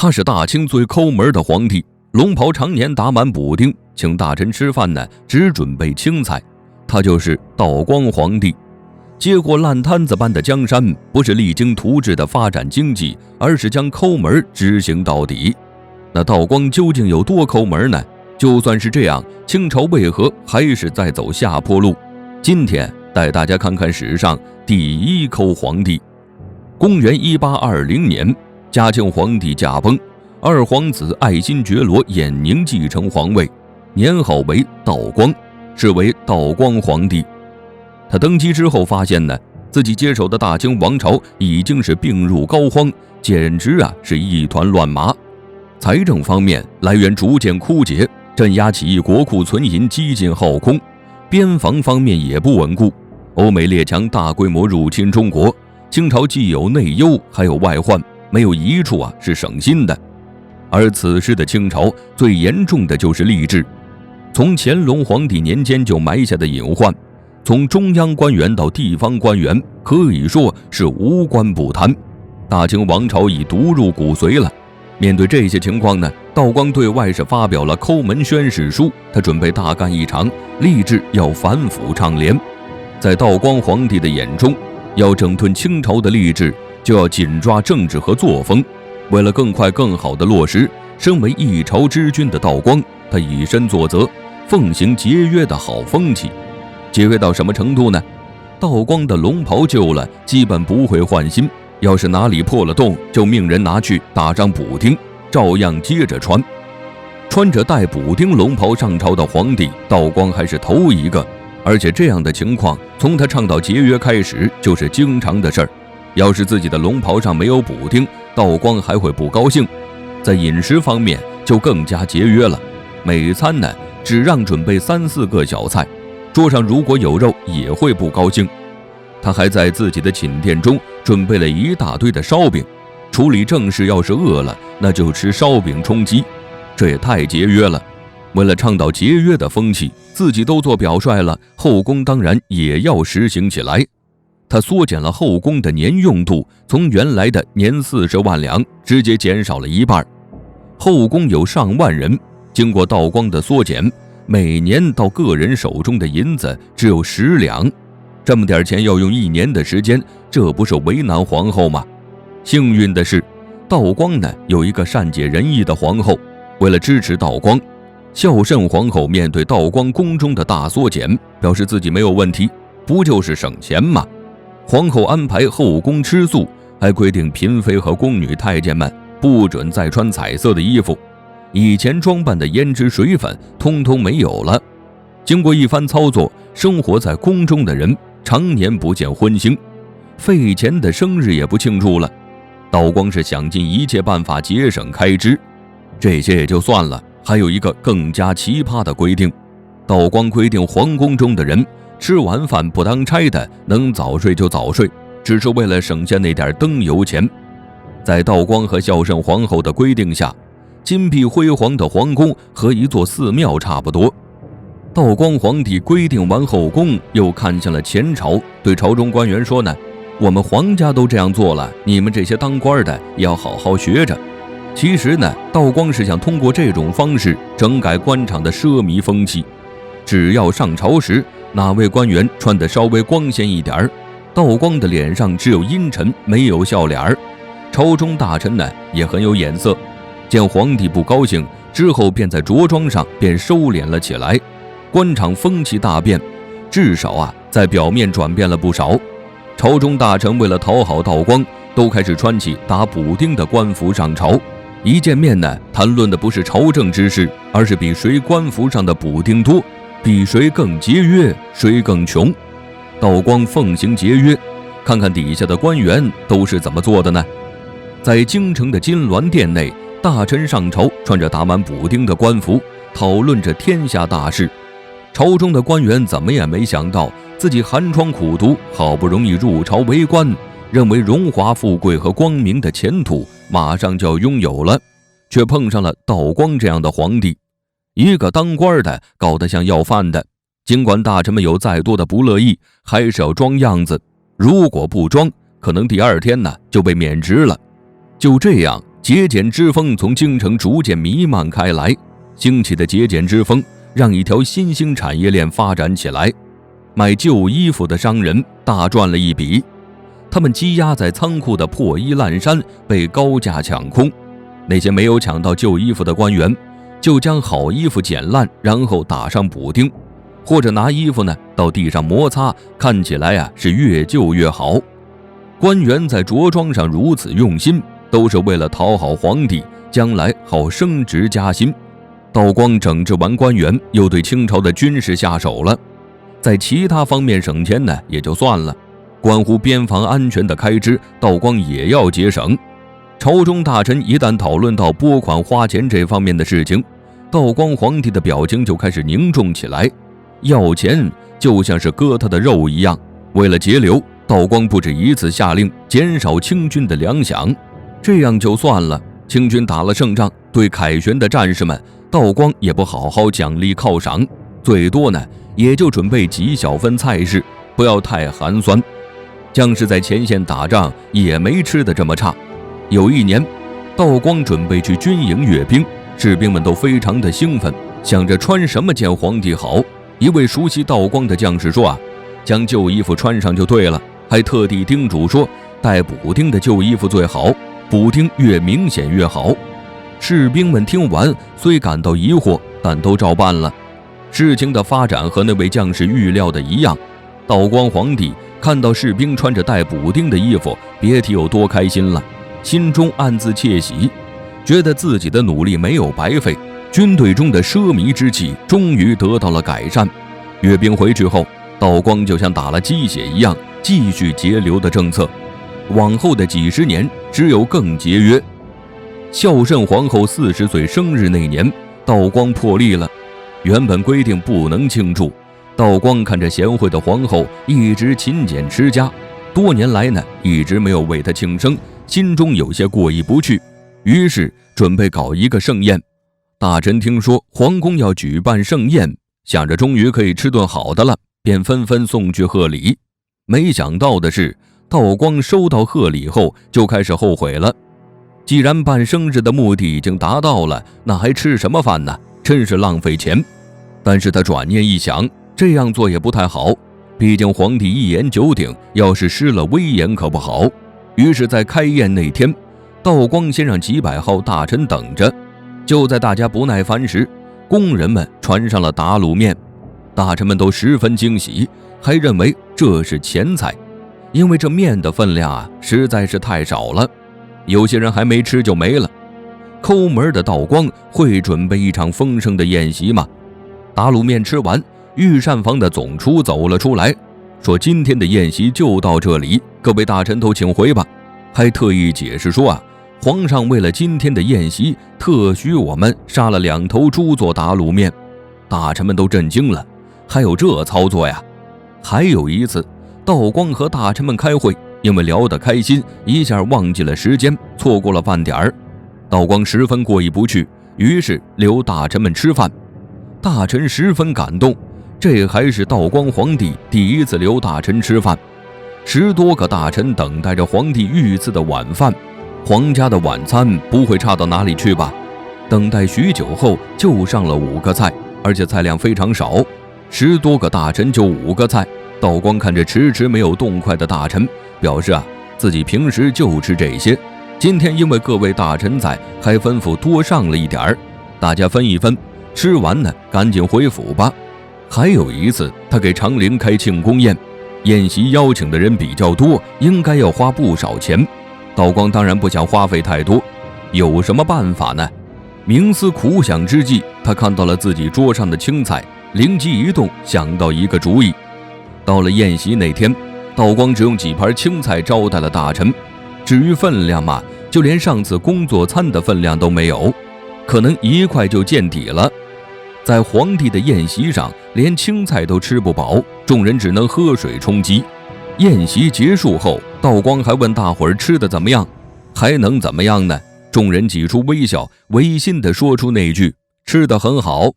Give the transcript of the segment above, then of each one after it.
他是大清最抠门的皇帝，龙袍常年打满补丁，请大臣吃饭呢只准备青菜。他就是道光皇帝。接过烂摊子般的江山，不是励精图治的发展经济，而是将抠门执行到底。那道光究竟有多抠门呢？就算是这样，清朝为何还是在走下坡路？今天带大家看看史上第一抠皇帝。公元1820年，嘉庆皇帝驾崩，二皇子爱新觉罗衍宁继承皇位，年号为道光，是为道光皇帝。他登基之后发现呢，自己接手的大清王朝已经是病入膏肓，简直是一团乱麻。财政方面来源逐渐枯竭，镇压起义国库存银几近耗空，边防方面也不稳固，欧美列强大规模入侵中国，清朝既有内忧还有外患，没有一处是省心的。而此时的清朝最严重的就是吏治，从乾隆皇帝年间就埋下的隐患，从中央官员到地方官员，可以说是无官不贪。大清王朝已毒入骨髓了。面对这些情况呢，道光对外是发表了抠门宣誓书，他准备大干一场，立志要反腐倡廉。在道光皇帝的眼中，要整顿清朝的吏治，就要紧抓政治和作风。为了更快更好地落实，身为一朝之君的道光，他以身作则，奉行节约的好风气。节约到什么程度呢？道光的龙袍旧了，基本不会换新，要是哪里破了洞，就命人拿去打上补丁，照样接着穿。穿着带补丁龙袍上朝的皇帝，道光还是头一个。而且这样的情况，从他倡导节约开始就是经常的事儿。要是自己的龙袍上没有补丁，道光还会不高兴。在饮食方面就更加节约了，每餐呢只让准备3、4个小菜，桌上如果有肉也会不高兴。他还在自己的寝殿中准备了一大堆的烧饼，处理政事要是饿了，那就吃烧饼充饥，这也太节约了。为了倡导节约的风气，自己都做表率了，后宫当然也要实行起来。他缩减了后宫的年用度，从原来的年40万两直接减少了一半。后宫有上万人，经过道光的缩减，每年到个人手中的银子只有10两，这么点钱要用1年的时间，这不是为难皇后吗？幸运的是，道光呢有一个善解人意的皇后，为了支持道光，孝慎皇后面对道光宫中的大缩减，表示自己没有问题，不就是省钱吗？皇后安排后宫吃素，还规定嫔妃和宫女太监们不准再穿彩色的衣服，以前装扮的胭脂水粉通通没有了。经过一番操作，生活在宫中的人常年不见荤腥，费钱的生日也不庆祝了。道光是想尽一切办法节省开支，这些也就算了，还有一个更加奇葩的规定，道光规定皇宫中的人吃完饭不当差的，能早睡就早睡，只是为了省下那点灯油钱。在道光和孝慎皇后的规定下，金碧辉煌的皇宫和一座寺庙差不多。道光皇帝规定完后宫，又看向了前朝，对朝中官员说呢，我们皇家都这样做了，你们这些当官的也要好好学着。其实呢，道光是想通过这种方式整改官场的奢靡风气。只要上朝时哪位官员穿得稍微光鲜一点，道光的脸上只有阴沉没有笑脸。朝中大臣呢也很有眼色，见皇帝不高兴之后，便在着装上便收敛了起来。官场风气大变，至少在表面转变了不少。朝中大臣为了讨好道光，都开始穿起打补丁的官服上朝。一见面呢，谈论的不是朝政之事，而是比谁官服上的补丁多，比谁更节约，谁更穷。道光奉行节约，看看底下的官员都是怎么做的呢？在京城的金銮殿内，大臣上朝穿着打满补丁的官服，讨论着天下大事。朝中的官员怎么也没想到，自己寒窗苦读，好不容易入朝为官，认为荣华富贵和光明的前途马上就要拥有了，却碰上了道光这样的皇帝，一个当官的搞得像要饭的。尽管大臣们有再多的不乐意，还是要装样子，如果不装，可能第2天呢就被免职了。就这样，节俭之风从京城逐渐弥漫开来，兴起的节俭之风让一条新兴产业链发展起来。卖旧衣服的商人大赚了一笔，他们积压在仓库的破衣烂衫被高价抢空，那些没有抢到旧衣服的官员就将好衣服剪烂，然后打上补丁，或者拿衣服呢到地上摩擦，看起来是越旧越好。官员在着装上如此用心，都是为了讨好皇帝，将来好升职加薪。道光整治完官员，又对清朝的军事下手了。在其他方面省钱呢也就算了，关乎边防安全的开支，道光也要节省。朝中大臣一旦讨论到拨款花钱这方面的事情，道光皇帝的表情就开始凝重起来，要钱就像是割他的肉一样。为了节流，道光不止一次下令减少清军的粮饷。这样就算了，清军打了胜仗，对凯旋的战士们，道光也不好好奖励犒赏，最多呢也就准备几小份菜式，不要太寒酸。将士在前线打仗也没吃得这么差。有一年，道光准备去军营阅兵，士兵们都非常的兴奋，想着穿什么见皇帝好。一位熟悉道光的将士说将旧衣服穿上就对了，还特地叮嘱说带补丁的旧衣服最好，补丁越明显越好。士兵们听完虽感到疑惑，但都照办了。事情的发展和那位将士预料的一样，道光皇帝看到士兵穿着带补丁的衣服，别提有多开心了，心中暗自窃喜，觉得自己的努力没有白费，军队中的奢靡之气终于得到了改善。阅兵回去后，道光就像打了鸡血一样，继续节流的政策，往后的几十年只有更节约。孝慎皇后40岁生日那年，道光破例了，原本规定不能庆祝，道光看着贤惠的皇后一直勤俭持家，多年来呢一直没有为她庆生，心中有些过意不去，于是准备搞一个盛宴。大臣听说皇宫要举办盛宴，想着终于可以吃顿好的了，便纷纷送去贺礼。没想到的是，道光收到贺礼后就开始后悔了。既然办生日的目的已经达到了，那还吃什么饭呢？真是浪费钱。但是他转念一想，这样做也不太好，毕竟皇帝一言九鼎，要是失了威严可不好。于是在开宴那天，道光先让几百号大臣等着。就在大家不耐烦时，工人们传上了打卤面，大臣们都十分惊喜，还认为这是前菜，因为这面的分量实在是太少了，有些人还没吃就没了。抠门的道光会准备一场丰盛的宴席吗？打卤面吃完，御膳房的总厨走了出来，说今天的宴席就到这里，各位大臣都请回吧。还特意解释说皇上为了今天的宴席，特许我们杀了2头猪做打卤面。大臣们都震惊了，还有这操作呀？还有一次，道光和大臣们开会，因为聊得开心，一下忘记了时间，错过了饭点儿。道光十分过意不去，于是留大臣们吃饭。大臣十分感动，这还是道光皇帝第一次留大臣吃饭。10多个大臣等待着皇帝御赐的晚饭，皇家的晚餐不会差到哪里去吧？等待许久后，就上了5个菜，而且菜量非常少，10多个大臣就5个菜。道光看着迟迟没有动筷的大臣，表示自己平时就吃这些，今天因为各位大臣在，还吩咐多上了一点儿，大家分一分，吃完呢赶紧回府吧。还有一次，他给长陵开庆功宴，宴席邀请的人比较多，应该要花不少钱。道光当然不想花费太多，有什么办法呢？冥思苦想之际，他看到了自己桌上的青菜，灵机一动，想到一个主意。到了宴席那天，道光只用几盘青菜招待了大臣，至于分量嘛，就连上次工作餐的分量都没有，可能1块就见底了。在皇帝的宴席上，连青菜都吃不饱，众人只能喝水充饥。宴席结束后，道光还问大伙儿吃得怎么样？还能怎么样呢？众人挤出微笑，违心地说出那句吃得很好。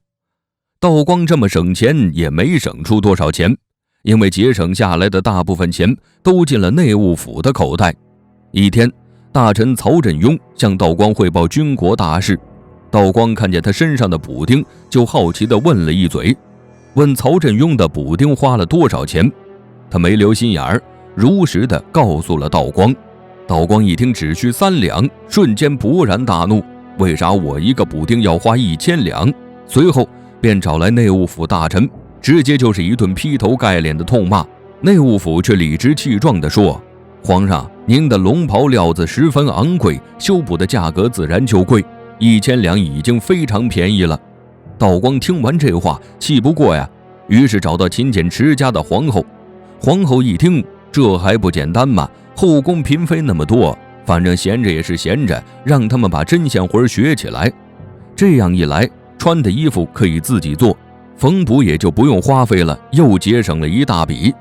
道光这么省钱也没省出多少钱，因为节省下来的大部分钱都进了内务府的口袋。一天，大臣曹振庸向道光汇报军国大事。道光看见他身上的补丁，就好奇地问了一嘴，问曹振庸的补丁花了多少钱。他没留心眼儿，如实地告诉了道光。道光一听只需3两，瞬间勃然大怒，为啥我一个补丁要花1000两？随后便找来内务府大臣，直接就是一顿劈头盖脸的痛骂。内务府却理直气壮地说，皇上，您的龙袍料子十分昂贵，修补的价格自然就贵，1000两已经非常便宜了。道光听完这话，气不过呀，于是找到勤俭持家的皇后。皇后一听，这还不简单吗？后宫嫔妃那么多，反正闲着也是闲着，让他们把针线活学起来。这样一来，穿的衣服可以自己做，缝补也就不用花费了，又节省了一大笔。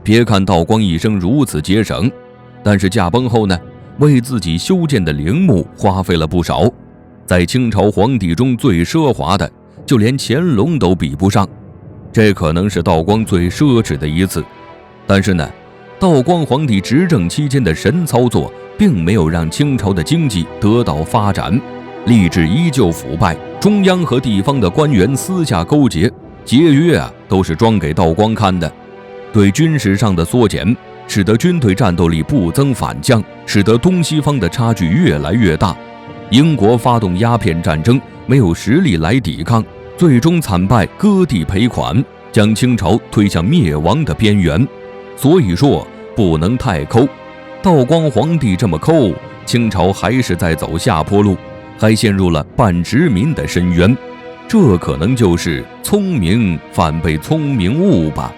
别看道光一生如此节省，但是驾崩后呢，为自己修建的陵墓花费了不少，在清朝皇帝中最奢华的，就连乾隆都比不上。这可能是道光最奢侈的一次。但是呢，道光皇帝执政期间的神操作并没有让清朝的经济得到发展，吏治依旧腐败，中央和地方的官员私下勾结节约都是装给道光看的。对军事上的缩减，使得军队战斗力不增反降，使得东西方的差距越来越大。英国发动鸦片战争，没有实力来抵抗，最终惨败，割地赔款，将清朝推向灭亡的边缘。所以说不能太抠，道光皇帝这么抠，清朝还是在走下坡路，还陷入了半殖民的深渊。这可能就是聪明反被聪明误吧。